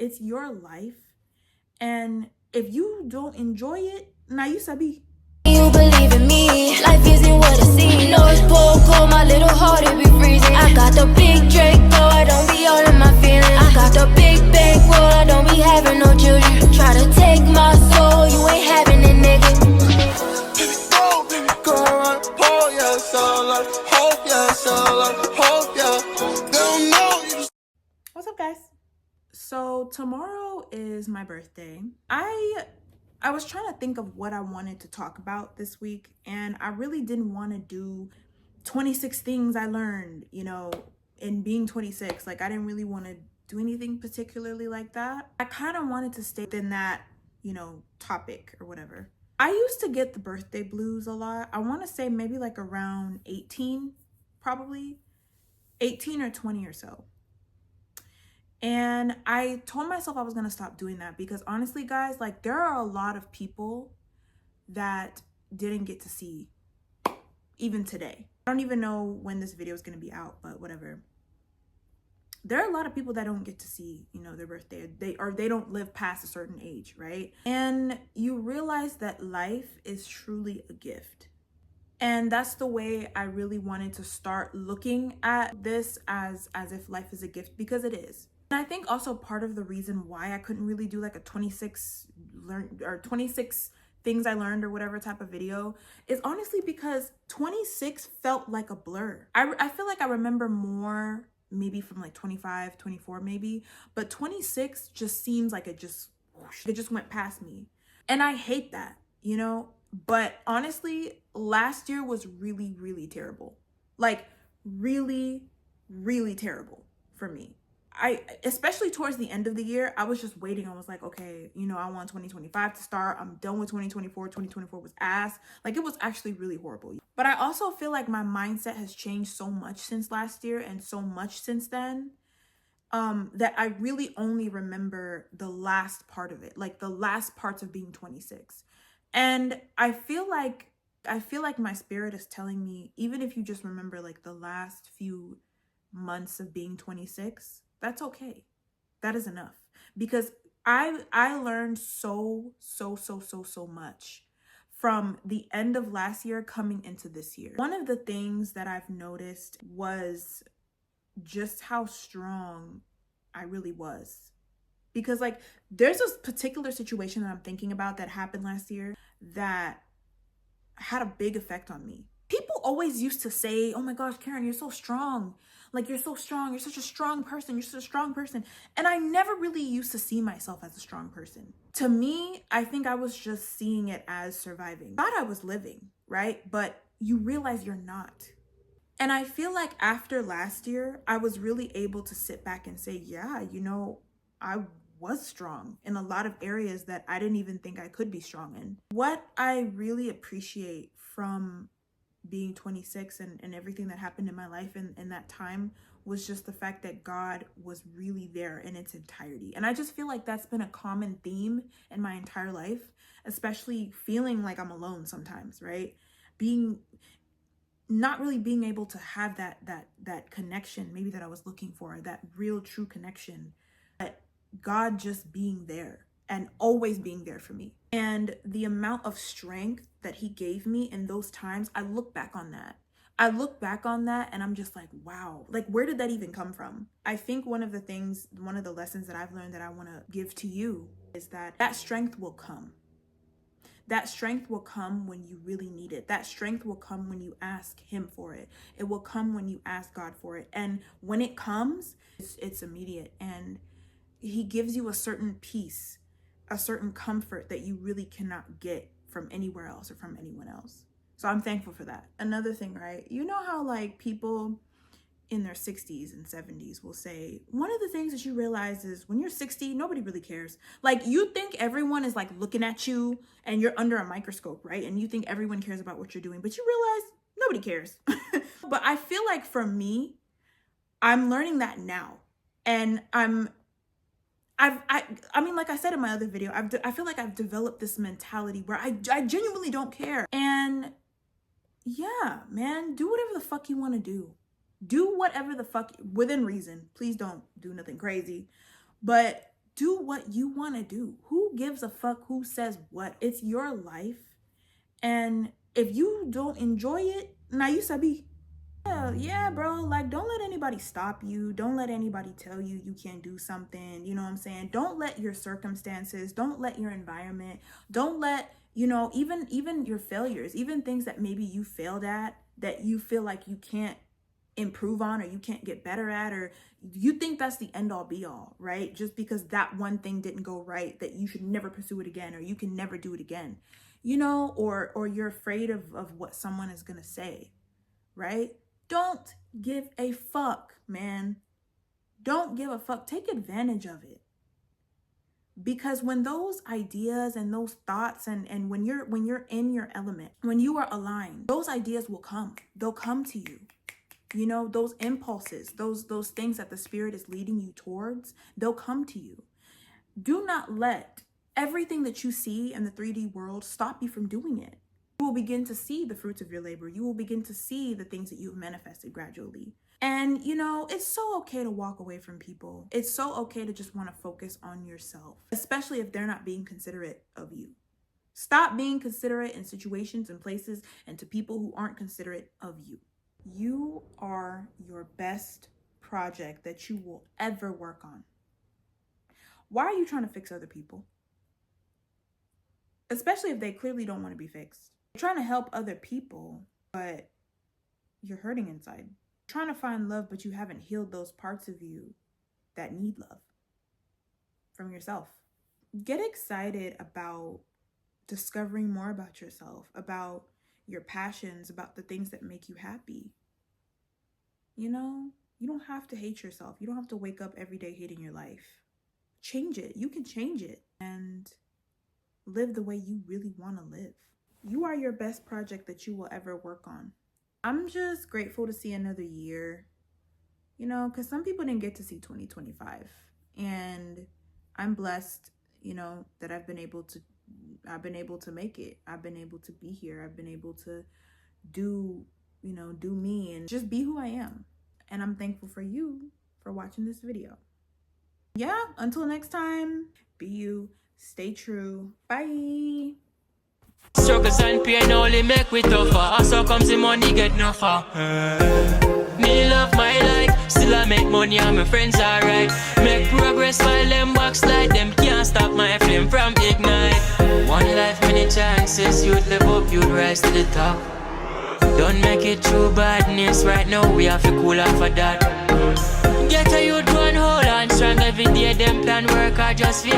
It's your life. And if you don't enjoy it, now you sabi. You believe in me, life isn't what it seems. North Pole cold, my little heart it be freezing. I got the big Drake, though I don't be all in my feelings. I got the big bankroll, I don't be having no children. Try to take my soul, you ain't having it, nigga. Go around the pole, yeah, so like hope, yeah, so like hope, yeah. They don't know you. What's up, guys? So tomorrow is my birthday. I was trying to think of what I wanted to talk about this week, and I really didn't want to do 26 things I learned, you know, in being 26. Like, I didn't really want to do anything particularly like that. I kind of wanted to stay within that, you know, topic or whatever. I used to get the birthday blues a lot. I want to say maybe like around 18, probably 18 or 20 or so. And I told myself I was going to stop doing that because honestly, guys, like, there are a lot of people that didn't get to see even today. I don't even know when this video is going to be out, but whatever. There are a lot of people that don't get to see, you know, their birthday. They don't live past a certain age, right? And you realize that life is truly a gift. And that's the way I really wanted to start looking at this, as if life is a gift, because it is. And I think also part of the reason why I couldn't really do like a 26 things I learned or whatever type of video is honestly because 26 felt like a blur. I feel like I remember more maybe from like 25, 24 maybe, but 26 just seems like it just went past me. And I hate that, you know? But honestly, last year was really, really terrible. Like, really, really terrible for me. Especially towards the end of the year, I was just waiting. I was like, okay, you know, I want 2025 to start. I'm done with 2024. 2024 was ass. Like, it was actually really horrible. But I also feel like my mindset has changed so much since last year and so much since then, that I really only remember the last part of it, like the last parts of being 26. And I feel like my spirit is telling me, even if you just remember like the last few months of being 26, that's okay. That is enough. Because I learned so much from the end of last year coming into this year. One of the things that I've noticed was just how strong I really was. Because like, there's a particular situation that I'm thinking about that happened last year that had a big effect on me. People always used to say, oh my gosh, Karen, you're so strong. Like, you're so strong. You're such a strong person. You're such a strong person. And I never really used to see myself as a strong person. To me, I think I was just seeing it as surviving. I thought I was living, right? But you realize you're not. And I feel like after last year, I was really able to sit back and say, yeah, you know, I was strong in a lot of areas that I didn't even think I could be strong in. What I really appreciate from being 26 and everything that happened in my life in that time was just the fact that God was really there in its entirety. And I just feel like that's been a common theme in my entire life, especially feeling like I'm alone sometimes, right? Not really being able to have that connection maybe that I was looking for, that real true connection, but God just being there and always being there for me. And the amount of strength that he gave me in those times, I look back on that. And I'm just like, wow, like, where did that even come from? I think one of the lessons that I've learned that I want to give to you is that strength will come. That strength will come when you really need it. That strength will come when you ask him for it. It will come when you ask God for it. And when it comes, it's immediate. And he gives you a certain peace, a certain comfort that you really cannot get from anywhere else or from anyone else. So I'm thankful for that. Another thing, right? You know how like people in their 60s and 70s will say, one of the things that you realize is when you're 60, nobody really cares. Like, you think everyone is like looking at you and you're under a microscope, right? And you think everyone cares about what you're doing, but you realize nobody cares. But I feel like for me, I'm learning that now. And I mean, like I said in my other video, I feel like I've developed this mentality where I genuinely don't care. And yeah, man, do whatever the fuck you want to do. Do whatever the fuck, within reason. Please don't do nothing crazy. But do what you want to do. Who gives a fuck who says what? It's your life. And if you don't enjoy it, now you sabi. Yeah, bro, like, don't let anybody stop you. Don't let anybody tell you you can't do something. You know what I'm saying? Don't let your circumstances, don't let your environment, don't let, you know, even your failures, even things that maybe you failed at, that you feel like you can't improve on, or you can't get better at, or you think that's the end all be all, right? Just because that one thing didn't go right, that you should never pursue it again, or you can never do it again, you know, or you're afraid of what someone is gonna say, right? Don't give a fuck, man. Don't give a fuck. Take advantage of it. Because when those ideas and those thoughts and when you're in your element, when you are aligned, those ideas will come. They'll come to you. You know, those impulses, those things that the spirit is leading you towards, they'll come to you. Do not let everything that you see in the 3D world stop you from doing it. You will begin to see the fruits of your labor. You will begin to see the things that you've manifested gradually. And, you know, it's so okay to walk away from people. It's so okay to just want to focus on yourself, especially if they're not being considerate of you. Stop being considerate in situations and places and to people who aren't considerate of you. You are your best project that you will ever work on. Why are you trying to fix other people? Especially if they clearly don't want to be fixed. You're trying to help other people, but you're hurting inside. You're trying to find love, but you haven't healed those parts of you that need love from yourself. Get excited about discovering more about yourself, about your passions, about the things that make you happy. You know, you don't have to hate yourself. You don't have to wake up every day hating your life. Change it. You can change it and live the way you really want to live. You are your best project that you will ever work on. I'm just grateful to see another year, you know, because some people didn't get to see 2025. And I'm blessed, you know, that I've been able to make it. I've been able to be here. I've been able to do me and just be who I am. And I'm thankful for you for watching this video. Yeah, until next time, be you, stay true. Bye. Struggles and pain only make we tougher. Also comes the money get no far. Me love my life, still I make money and my friends alright. Make progress while them backslide. Them can't stop my flame from ignite. One life, many chances. You'd live up, you'd rise to the top. Don't make it through badness. Right now we have to cool off of that. Get a youth one hold on strong every day. Them plan work hard just for